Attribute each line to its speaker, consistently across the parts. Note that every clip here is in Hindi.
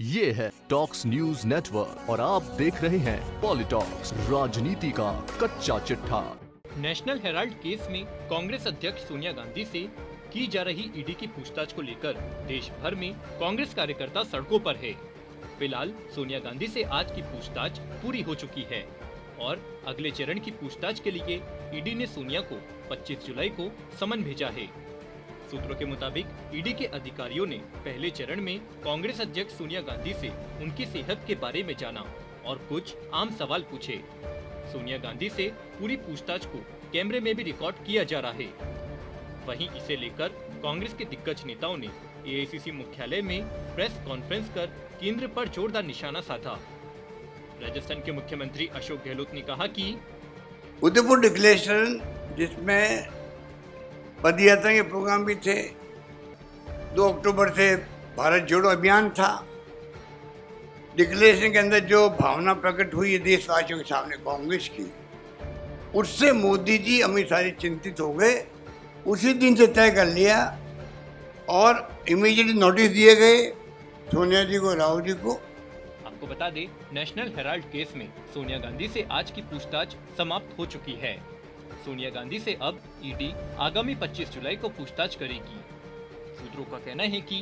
Speaker 1: ये है टॉक्स न्यूज नेटवर्क और आप देख रहे हैं पॉलिटॉक्स, राजनीति का कच्चा चिट्ठा।
Speaker 2: नेशनल हेराल्ड केस में कांग्रेस अध्यक्ष सोनिया गांधी से की जा रही ईडी की पूछताछ को लेकर देश भर में कांग्रेस कार्यकर्ता सड़कों पर है। फिलहाल सोनिया गांधी से आज की पूछताछ पूरी हो चुकी है और अगले चरण की पूछताछ के लिए ईडी ने सोनिया को 25 जुलाई को समन भेजा है। सूत्रों के मुताबिक ईडी के अधिकारियों ने पहले चरण में कांग्रेस अध्यक्ष सोनिया गांधी से उनकी सेहत के बारे में जाना और कुछ आम सवाल पूछे। सोनिया गांधी से पूरी पूछताछ को कैमरे में भी रिकॉर्ड किया जा रहा है। वहीं इसे लेकर कांग्रेस के दिग्गज नेताओं ने एआईसीसी मुख्यालय में प्रेस कॉन्फ्रेंस कर केंद्र पर जोरदार निशाना साधा। राजस्थान के मुख्यमंत्री अशोक गहलोत ने कहा कि
Speaker 3: उदयपुर डिक्लेरेशन, जिसमें पदयात्रा के प्रोग्राम भी थे, 2 अक्टूबर से भारत जोड़ो अभियान था। डिक्लेरेशन के अंदर जो भावना प्रकट हुई है देशवासियों के सामने कांग्रेस की, उससे मोदी जी अमित शाह चिंतित हो गए। उसी दिन से तय कर लिया और इमीडिएटली नोटिस दिए गए सोनिया जी को, राहुल जी को।
Speaker 2: आपको बता दें, नेशनल हेराल्ड केस में सोनिया गांधी से आज की पूछताछ समाप्त हो चुकी है। सोनिया गांधी से अब ईडी आगामी 25 जुलाई को पूछताछ करेगी। सूत्रों का कहना है कि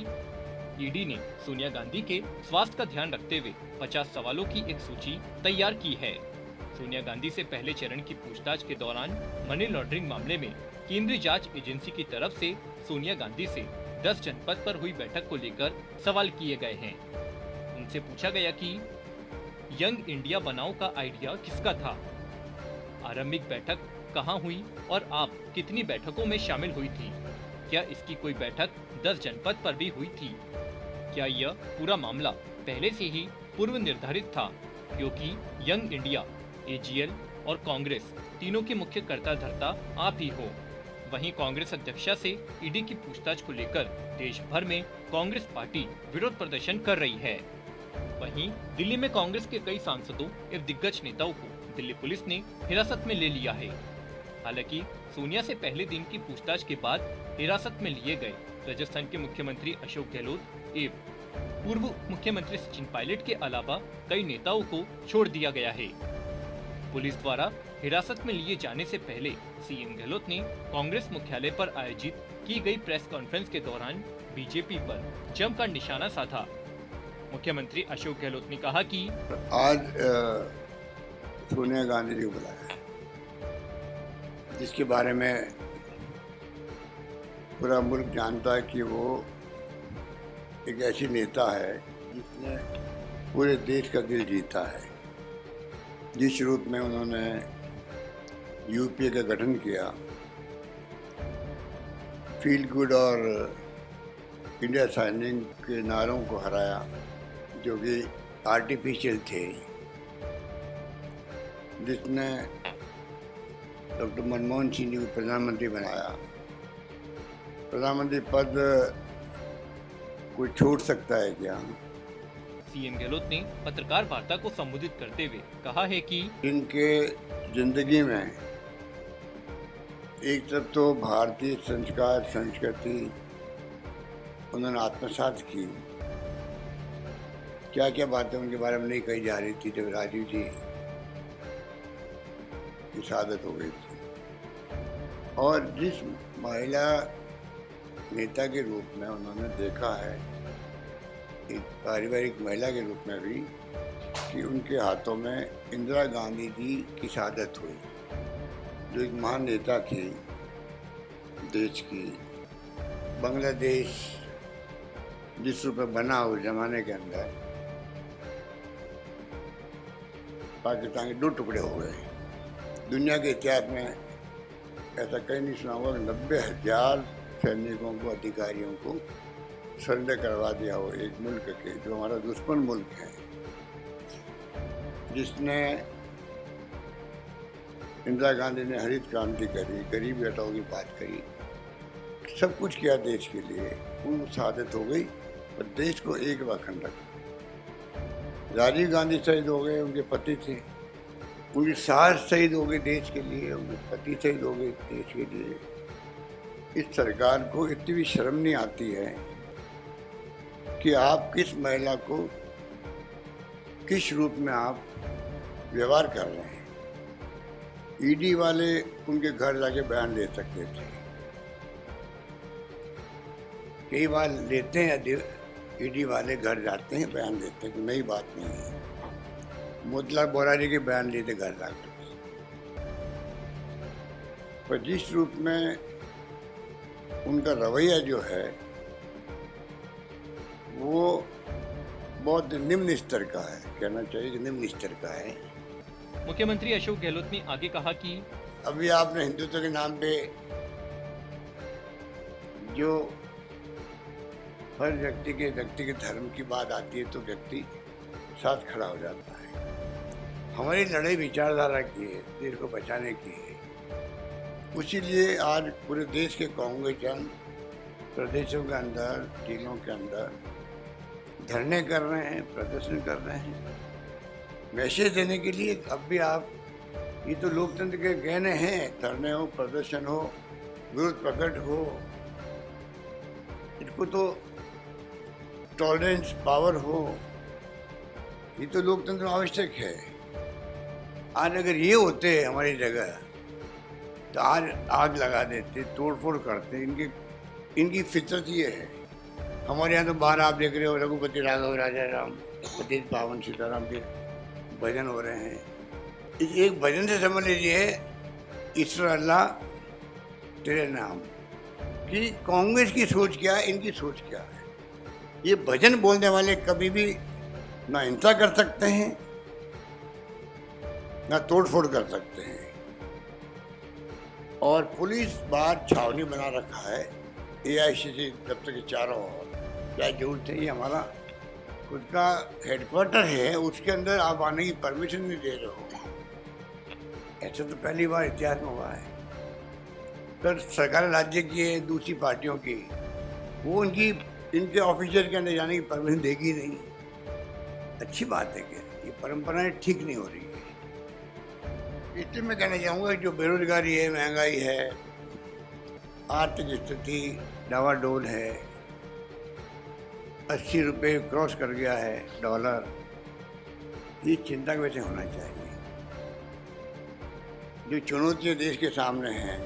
Speaker 2: ईडी ने सोनिया गांधी के स्वास्थ्य का ध्यान रखते हुए 50 सवालों की एक सूची तैयार की है। सोनिया गांधी से पहले चरण की पूछताछ के दौरान मनी लॉन्ड्रिंग मामले में केंद्रीय जांच एजेंसी की तरफ से सोनिया गांधी से 10 जनपद पर हुई बैठक को लेकर सवाल किए गए हैं। उनसे पूछा गया कि यंग इंडिया बनाओ का आइडिया किसका था, आरंभिक बैठक कहां हुई और आप कितनी बैठकों में शामिल हुई थी, क्या इसकी कोई बैठक 10 जनपद पर भी हुई थी, क्या यह पूरा मामला पहले से ही पूर्व निर्धारित था, क्योंकि यंग इंडिया, एजीएल और कांग्रेस तीनों के मुख्य कर्ता धर्ता आप ही हो। वहीं कांग्रेस अध्यक्षा से ईडी की पूछताछ को लेकर देश भर में कांग्रेस पार्टी विरोध प्रदर्शन कर रही है। वहीं दिल्ली में कांग्रेस के कई सांसदों एवं दिग्गज नेताओं को दिल्ली पुलिस ने हिरासत में ले लिया है। हालांकि सोनिया से पहले दिन की पूछताछ के बाद हिरासत में लिए गए राजस्थान के मुख्यमंत्री अशोक गहलोत एवं पूर्व मुख्यमंत्री सचिन पायलट के अलावा कई नेताओं को छोड़ दिया गया है। पुलिस द्वारा हिरासत में लिए जाने से पहले सीएम गहलोत ने कांग्रेस मुख्यालय पर आयोजित की गई प्रेस कॉन्फ्रेंस के दौरान बीजेपी पर जमकर निशाना साधा। मुख्यमंत्री अशोक गहलोत ने कहा कि
Speaker 3: आज सोनिया गांधी जी को बुलाया, जिसके बारे में पूरा मुल्क जानता है कि वो एक ऐसी नेता है जिसने पूरे देश का दिल जीता है। जिस रूप में उन्होंने यूपीए का गठन किया, फील गुड और इंडिया साइनिंग के नारों को हराया, जो कि आर्टिफिशियल थे, जिसने डॉक्टर मनमोहन सिंह जी को प्रधानमंत्री बनाया। प्रधानमंत्री पद कोई छोड़ सकता है क्या?
Speaker 2: सीएम गहलोत ने पत्रकार वार्ता को संबोधित करते हुए कहा है कि
Speaker 3: इनके जिंदगी में एक तरफ तो भारतीय संस्कार संस्कृति उन्होंने आत्मसात की, क्या क्या बातें उनके बारे में नहीं कही जा रही थी जब राजीव जी की शहादत हो गई थी। और जिस महिला नेता के रूप में उन्होंने देखा है, एक पारिवारिक महिला के रूप में भी, कि उनके हाथों में इंदिरा गांधी जी की शहादत हुई, जो एक महान नेता थी देश की। बांग्लादेश जिस रूप में बना उस जमाने के अंदर, पाकिस्तान के 2 टुकड़े हो गए। दुनिया के इतिहास में ऐसा कहीं नहीं सुना होगा कि 90,000 सैनिकों को, अधिकारियों को सरेंडर करवा दिया हो एक मुल्क के, जो हमारा दुश्मन मुल्क है, जिसने इंदिरा गांधी ने हरित क्रांति करी, गरीबी हटाओ की बात करी, सब कुछ किया देश के लिए। वो शहादत हो गई और देश को एक अखंड रखा। राजीव गांधी शहीद हो गए, उनके पति थे, उनकी सास शहीद हो गई देश के लिए, उनके पति शहीद हो गए देश के लिए। इस सरकार को इतनी भी शर्म नहीं आती है कि आप किस महिला को किस रूप में आप व्यवहार कर रहे हैं। ईडी वाले उनके घर जाके बयान दे सकते थे, कई बार लेते हैं, ईडी वाले घर जाते हैं बयान देते हैं कि नई बात नहीं है। मोतीलाल वोरा जी के बयान लिए थे घर जाकर, पर जिस रूप में उनका रवैया जो है वो बहुत निम्न स्तर का है, कहना चाहिए कि निम्न स्तर का है।
Speaker 2: मुख्यमंत्री अशोक गहलोत ने आगे कहा कि
Speaker 3: अभी आपने हिंदुत्व के नाम पे जो हर व्यक्ति के धर्म की बात आती है तो व्यक्ति साथ खड़ा हो जाता है। हमारी लड़ाई विचारधारा की है, देश को बचाने की है। उसीलिए आज पूरे देश के कांग्रेसजन प्रदेशों के अंदर, जिलों के अंदर धरने कर रहे हैं, प्रदर्शन कर रहे हैं, मैसेज देने के लिए। अब भी आप, ये तो लोकतंत्र के गहने हैं, धरने हो, प्रदर्शन हो, विरोध प्रकट हो, इनको तो टॉलरेंस पावर हो, ये तो लोकतंत्र में आवश्यक है। आज अगर ये होते हमारी जगह तो आज आग लगा देते, तोड़फोड़ करते। इनकी फितरत ये है। हमारे यहाँ तो बाहर आप देख रहे हो रघुपति राघव राजा राम, पतित पावन सीताराम के भजन हो रहे हैं। एक भजन से समझ लीजिए ईश्वर अल्लाह तेरे नाम, कि कांग्रेस की सोच क्या है, इनकी सोच क्या है। ये भजन बोलने वाले कभी भी ना हिंसा कर सकते हैं ना तोड़फोड़ कर सकते हैं। और पुलिस बाहर छावनी बना रखा है AICC दफ्तर के चारों ओर। क्या जरूरत है, ये हमारा खुद का हेडक्वार्टर है, उसके अंदर आप आने की परमिशन नहीं दे रहे हो। ऐसा तो पहली बार इतिहास में हुआ है। पर सरकार राज्य की है, दूसरी पार्टियों की, वो इनके ऑफिसर के अंदर जाने की परमिशन देगी नहीं। अच्छी बात है क्या, ये परंपराएं ठीक नहीं हो रही है। इसलिए मैं कहना चाहूँगा जो बेरोजगारी है, महंगाई है, आर्थिक स्थिति डावाडोल है, 80 रुपये क्रॉस कर गया है डॉलर, ये चिंता का विषय होना चाहिए। जो चुनौतियाँ देश के सामने हैं,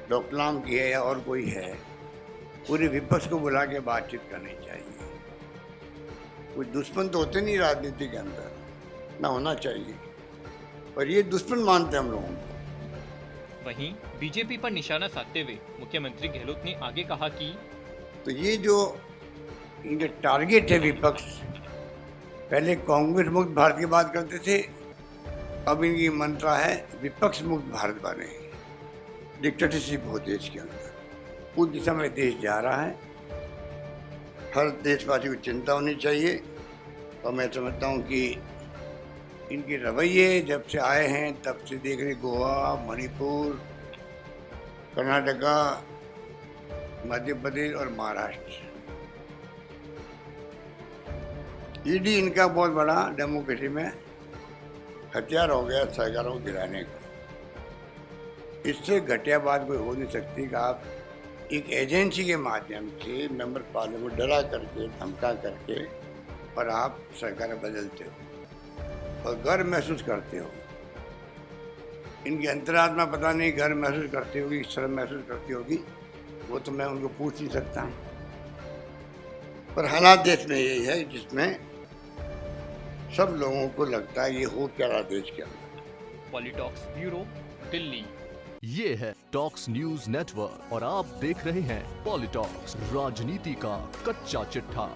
Speaker 3: डोकलाम की है या और कोई है, पूरे विपक्ष को बुला के बातचीत करनी चाहिए। कोई दुश्मन तो होते नहीं राजनीति के अंदर, ना होना चाहिए, पर ये दुश्मन मानते हम लोगों को।
Speaker 2: वहीं बीजेपी पर निशाना साधते हुए मुख्यमंत्री गहलोत ने आगे कहा कि
Speaker 3: तो ये जो इनके टारगेट है विपक्ष, पहले कांग्रेस मुक्त भारत की बात करते थे, अब इनकी मंत्रा है विपक्ष मुक्त भारत बने। डिक्टेटरशिप हो देश के अंदर, उस दिशा में देश जा रहा है। हर देशवासी को चिंता होनी चाहिए। और मैं समझता हूँ कि इनके रवैये जब से आए हैं तब से देख रहे, गोवा, मणिपुर, कर्नाटका, मध्य प्रदेश और महाराष्ट्र, ईडी इनका बहुत बड़ा डेमोक्रेसी में हथियार हो गया सरकारों को गिराने का। इससे घटिया बात कोई हो नहीं सकती कि आप एक एजेंसी के माध्यम से मेंबर पार्लियामेंट को डरा करके, धमका करके, और आप सरकार बदलते हो और गर्व महसूस करते हो। इनकी अंतरात्मा पता नहीं गर्व महसूस करती होगी, शर्म महसूस करती होगी, वो तो मैं उनको पूछ नहीं सकता। पर हालात देश में यही है जिसमें सब लोगों को लगता है ये हो क्या रहा देश के अंदर।
Speaker 2: पॉलिटॉक्स ब्यूरो, दिल्ली।
Speaker 1: ये है टॉक्स न्यूज नेटवर्क और आप देख रहे हैं पॉलिटॉक्स, राजनीति का कच्चा चिट्ठा।